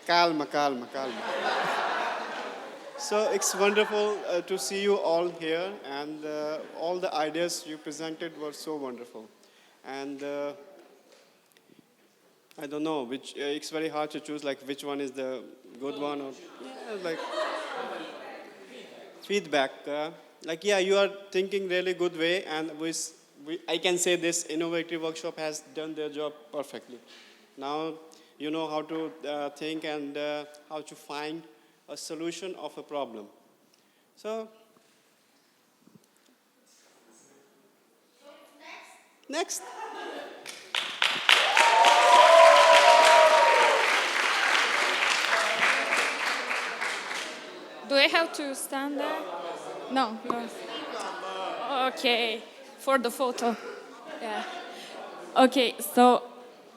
Calma, calma, calma. So it's wonderful to see you all here, and all the ideas you presented were so wonderful. And I don't know which. It's very hard to choose like which one is the good one or like feedback. Like yeah, you are thinking really good way, and I can say this innovative workshop has done their job perfectly. Now you know how to think and how to find a solution of a problem. So next. Do I have to stand there? No, no. Okay, for the photo. Yeah. Okay, so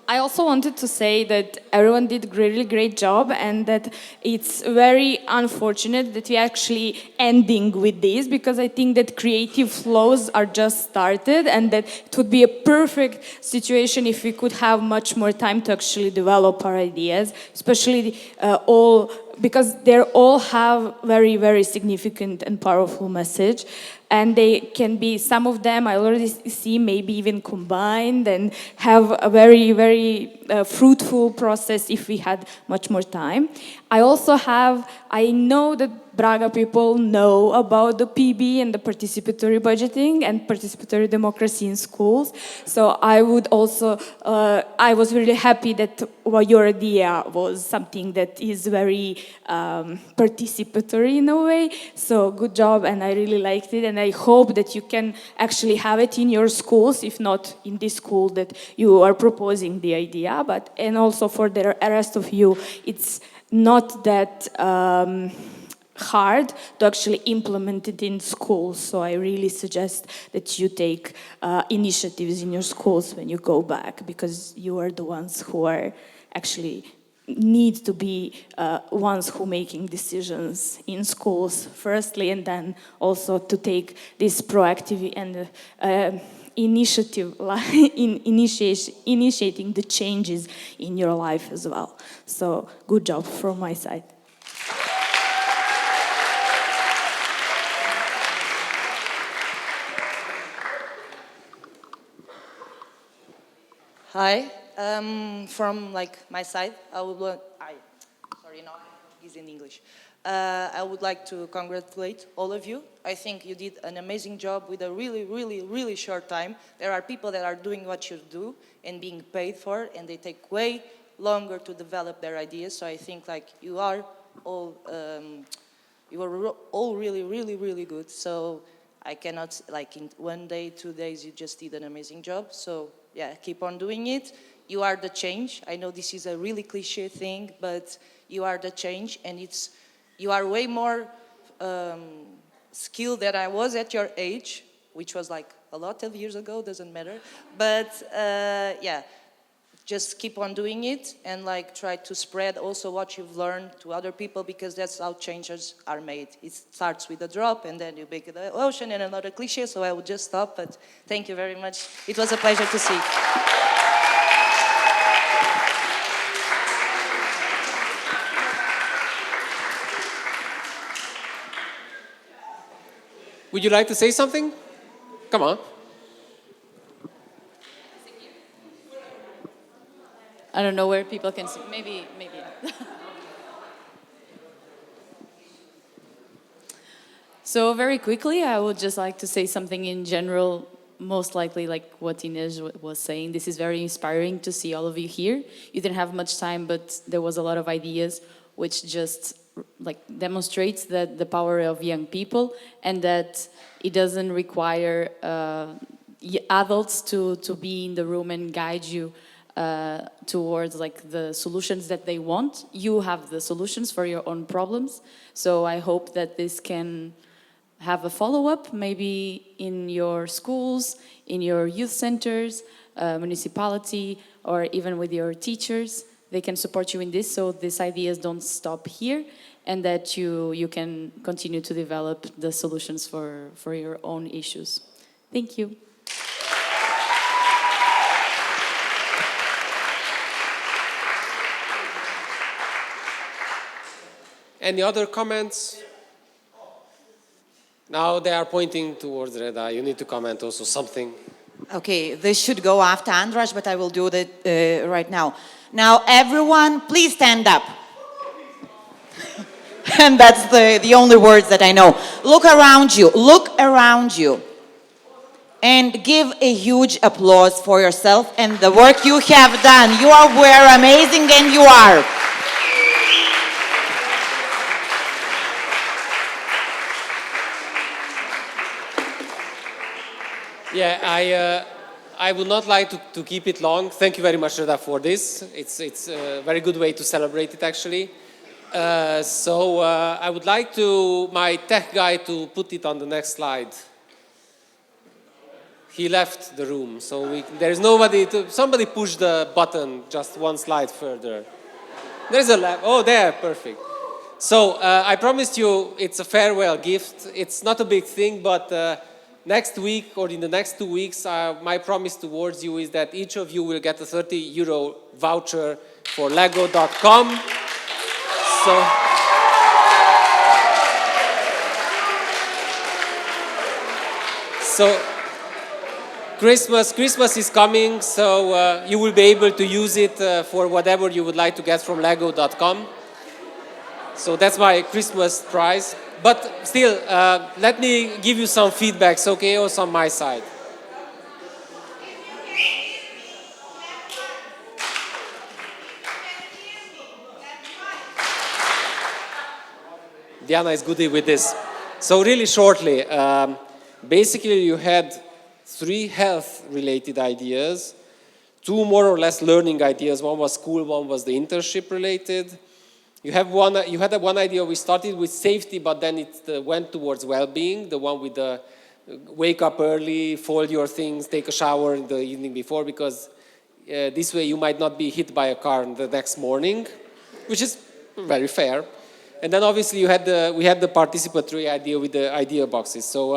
I also wanted to say that everyone did a really great job and that it's very unfortunate that we actually ending with this because I think that creative flows are just started and that it would be a perfect situation if we could have much more time to actually develop our ideas, especially all because they all have very, very significant and powerful message. And they can be, some of them I already see maybe even combined and have a very, very fruitful process if we had much more time. I know that Braga people know about the PB and the participatory budgeting and participatory democracy in schools. So I was really happy that your idea was something that is very participatory in a way. So good job, and I really liked it. And I hope that you can actually have it in your schools, if not in this school that you are proposing the idea. And also for the rest of you, it's not that hard to actually implement it in schools. So I really suggest that you take initiatives in your schools when you go back, because you are the ones who are actually need to be ones who making decisions in schools firstly, and then also to take this proactive and initiative in initiating the changes in your life as well. So good job from my side. Hi, from my side, sorry, no, it's in English. I would like to congratulate all of you. I think you did an amazing job with a really, really, really short time. There are people that are doing what you do and being paid for, and they take way longer to develop their ideas. So I think you are all, all really, really, really good. So I cannot, in 1 day, 2 days, you just did an amazing job. So yeah, keep on doing it. You are the change. I know this is a really cliche thing, but you are the change, and you are way more skilled than I was at your age, which was a lot of years ago, doesn't matter. But yeah, just keep on doing it and try to spread also what you've learned to other people, because that's how changes are made. It starts with a drop and then you make the ocean, and another cliche, so I will just stop. But thank you very much. It was a pleasure to see. Would you like to say something? Come on. I don't know where people can see. Maybe. So very quickly, I would just like to say something in general, most likely like what Inez was saying. This is very inspiring to see all of you here. You didn't have much time, but there was a lot of ideas, which just demonstrates that the power of young people, and that it doesn't require adults to be in the room and guide you towards the solutions that they want. You have the solutions for your own problems. So I hope that this can have a follow-up, maybe in your schools, in your youth centers, municipality, or even with your teachers. They can support you in this, so these ideas don't stop here, and that you can continue to develop the solutions for your own issues. Thank you. Any other comments? Now they are pointing towards Reda. You need to comment also something. Okay, this should go after Andras, but I will do that right now. Now, everyone, please stand up. And that's the only words that I know. Look around you. Look around you. And give a huge applause for yourself and the work you have done. You were amazing, and you are. Yeah, I would not like to keep it long. Thank you very much, Reda, for this. It's a very good way to celebrate it, actually. I would like my tech guy to put it on the next slide. He left the room, so there is nobody somebody push the button just one slide further. There's a lab. Oh, there, perfect. So I promised you it's a farewell gift. It's not a big thing, but next week or in the next 2 weeks, my promise towards you is that each of you will get a €30 voucher for Lego.com. So Christmas is coming, so you will be able to use it for whatever you would like to get from Lego.com. So that's my Christmas prize. But still, let me give you some feedbacks, okay, also on my side. Diana is good with this. So really shortly, basically you had 3 health-related ideas, 2 more or less learning ideas. One was school, one was the internship-related. You had one idea. We started with safety, but then it went towards well-being. The one with the wake up early, fold your things, take a shower in the evening before, because this way you might not be hit by a car the next morning, which is very fair. And then obviously we had the participatory idea with the idea boxes. So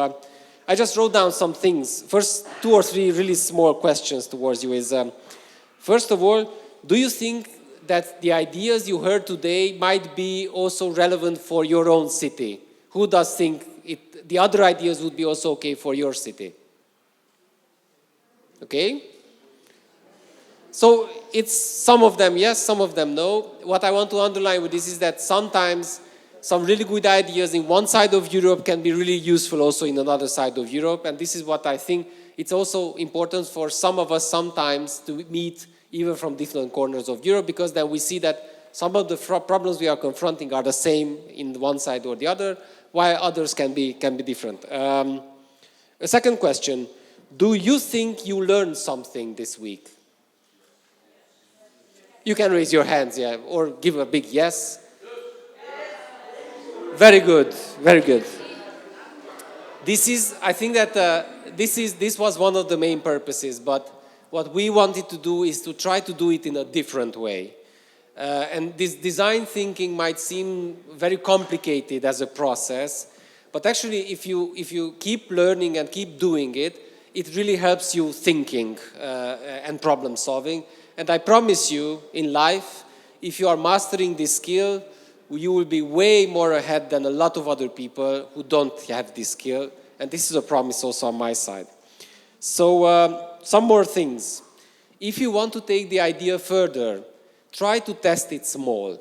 I just wrote down some things. First, 2 or 3 really small questions towards you is, first of all, do you think that the ideas you heard today might be also relevant for your own city? Who does think the other ideas would be also okay for your city? Okay? So it's some of them yes, some of them no. What I want to underline with this is that sometimes some really good ideas in one side of Europe can be really useful also in another side of Europe. And this is what I think it's also important for some of us sometimes to meet even from different corners of Europe, because then we see that some of the problems we are confronting are the same in one side or the other, while others can be different. A second question, do you think you learned something this week? You can raise your hands, yeah, or give a big yes. Very good, very good. I think that this was one of the main purposes, but what we wanted to do is to try to do it in a different way. And this design thinking might seem very complicated as a process, but actually if you keep learning and keep doing it, it really helps you thinking and problem solving. And I promise you, in life, if you are mastering this skill, you will be way more ahead than a lot of other people who don't have this skill. And this is a promise also on my side. So some more things. If you want to take the idea further, try to test it small.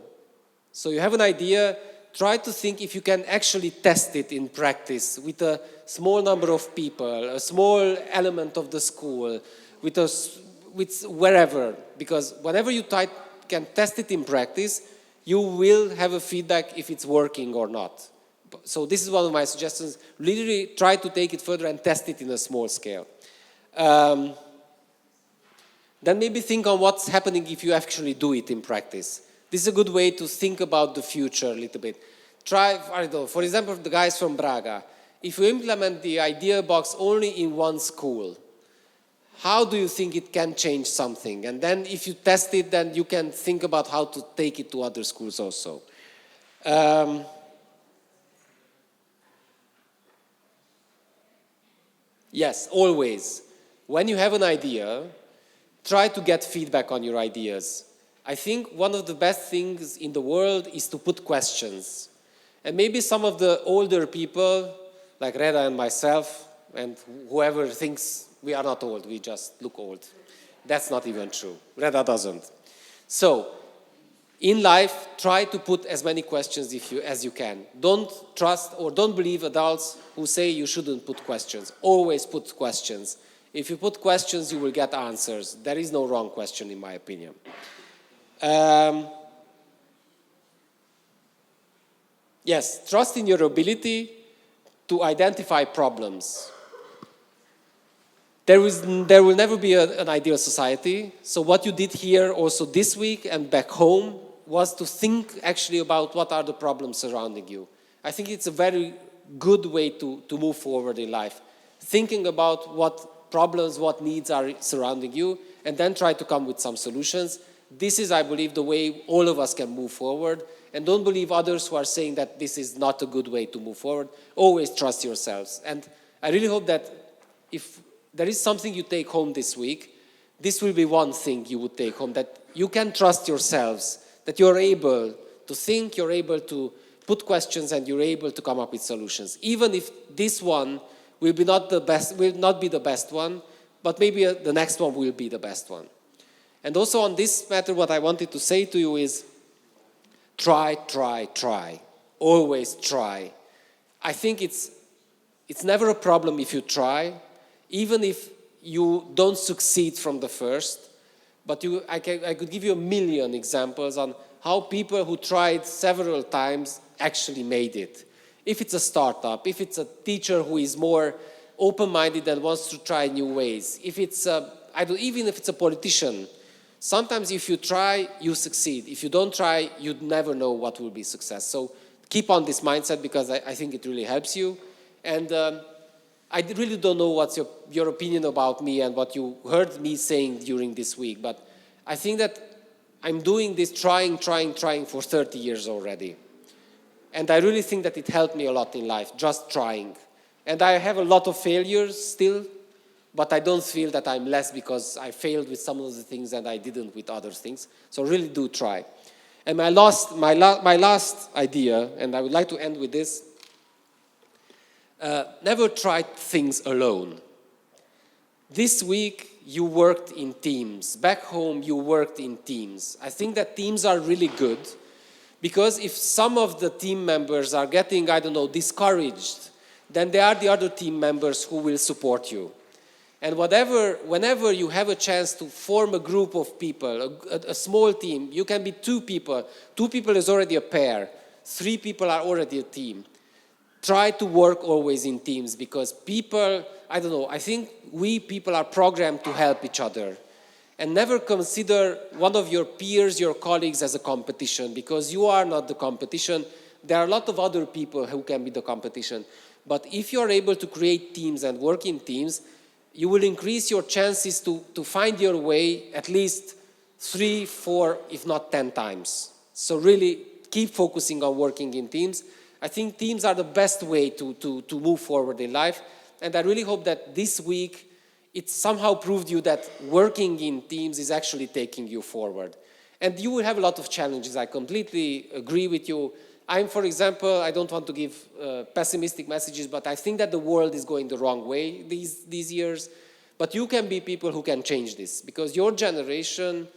So you have an idea, try to think if you can actually test it in practice with a small number of people, a small element of the school, with wherever. Because whenever you can test it in practice, you will have a feedback if it's working or not. So this is one of my suggestions. Literally try to take it further and test it in a small scale. Then maybe think on what's happening if you actually do it in practice. This is a good way to think about the future a little bit. Try, I don't know, for example, the guys from Braga. If you implement the idea box only in one school, how do you think it can change something? And then if you test it, then you can think about how to take it to other schools also. Yes, always. When you have an idea, try to get feedback on your ideas. I think one of the best things in the world is to put questions. And maybe some of the older people, like Reda and myself, and whoever thinks we are not old, we just look old. That's not even true. Reda doesn't. So, in life, try to put as many questions as you can. Don't trust or don't believe adults who say you shouldn't put questions. Always put questions. If you put questions, you will get answers. There is no wrong question, in my opinion. Yes, trust in your ability to identify problems. There will never be an ideal society. So what you did here also this week and back home was to think actually about what are the problems surrounding you. I think it's a very good way to move forward in life. Thinking about what problems, what needs are surrounding you, and then try to come with some solutions. This is, I believe, the way all of us can move forward. And don't believe others who are saying that this is not a good way to move forward. Always trust yourselves. And I really hope that if there is something you take home this week, this will be one thing you would take home, that you can trust yourselves, that you're able to think, you're able to put questions, and you're able to come up with solutions. Even if this one will not be the best one, but maybe the next one will be the best one. And also on this matter, what I wanted to say to you is, try, try, try. Always try. I think it's never a problem if you try, even if you don't succeed from the first. But I could give you a million examples on how people who tried several times actually made it. If it's a startup, if it's a teacher who is more open-minded and wants to try new ways, if it's even if it's a politician, sometimes if you try, you succeed. If you don't try, you'd never know what will be success. So keep on this mindset, because I think it really helps you. And I really don't know what's your opinion about me and what you heard me saying during this week, but I think that I'm doing this trying for 30 years already. And I really think that it helped me a lot in life, just trying. And I have a lot of failures still, but I don't feel that I'm less because I failed with some of the things and I didn't with other things. So really do try. And my last idea, and I would like to end with this, never try things alone. This week you worked in teams. Back home you worked in teams. I think that teams are really good, because if some of the team members are getting, discouraged, then there are the other team members who will support you. And whenever you have a chance to form a group of people, a small team, you can be 2 people. 2 people is already a pair. 3 people are already a team. Try to work always in teams, because people, I think we people are programmed to help each other. And never consider one of your peers, your colleagues, as a competition, because you are not the competition. There are a lot of other people who can be the competition. But if you are able to create teams and work in teams, you will increase your chances to find your way at least 3, 4, if not 10 times. So really keep focusing on working in teams. I think teams are the best way to move forward in life. And I really hope that this week it somehow proved you that working in teams is actually taking you forward. And you will have a lot of challenges. I completely agree with you. For example, I don't want to give pessimistic messages, but I think that the world is going the wrong way these years. But you can be people who can change this, because your generation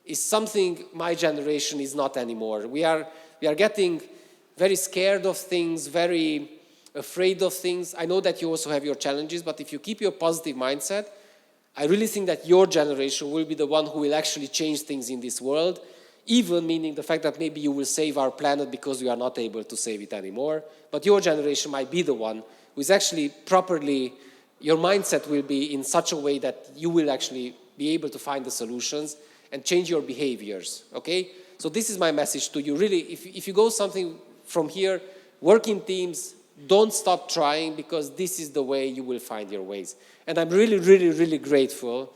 is something my generation is not anymore. We are getting very scared of things, very afraid of things. I know that you also have your challenges, but if you keep your positive mindset, I really think that your generation will be the one who will actually change things in this world, even meaning the fact that maybe you will save our planet because we are not able to save it anymore. But your generation might be the one who is actually properly, your mindset will be in such a way that you will actually be able to find the solutions and change your behaviors, okay? So this is my message to you. Really, if you go something from here, work in teams, don't stop trying, because this is the way you will find your ways. And I'm really, really, really grateful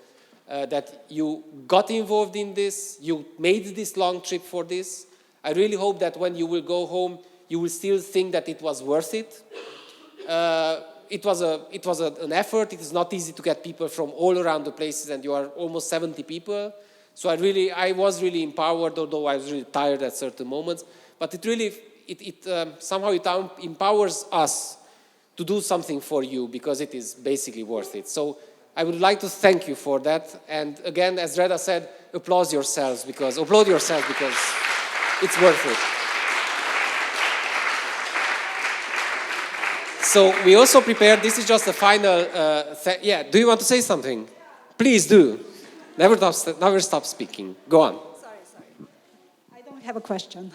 that you got involved in this, you made this long trip for this. I really hope that when you will go home, you will still think that it was worth it. It was an effort. It is not easy to get people from all around the places, and you are almost 70 people. So I was really empowered, although I was really tired at certain moments. But somehow it empowers us to do something for you because it is basically worth it. So I would like to thank you for that. And again, as Reda said, applaud yourselves because it's worth it. So we also prepared, this is just the final, yeah, do you want to say something? Please do. Never stop speaking. Go on. Sorry. I don't have a question.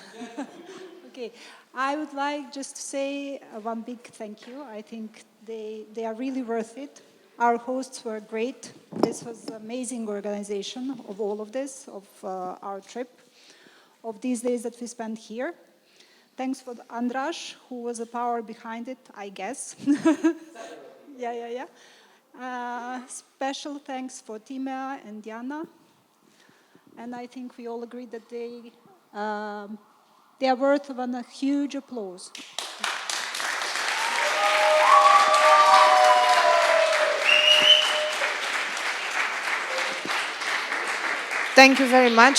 Okay. I would like just to say one big thank you. I think they are really worth it. Our hosts were great. This was an amazing organization of all of this, of our trip, of these days that we spent here. Thanks for Andras, who was the power behind it, I guess. Yeah. Special thanks for Tima and Diana. And I think we all agree that they are worth of a huge applause. Thank you very much.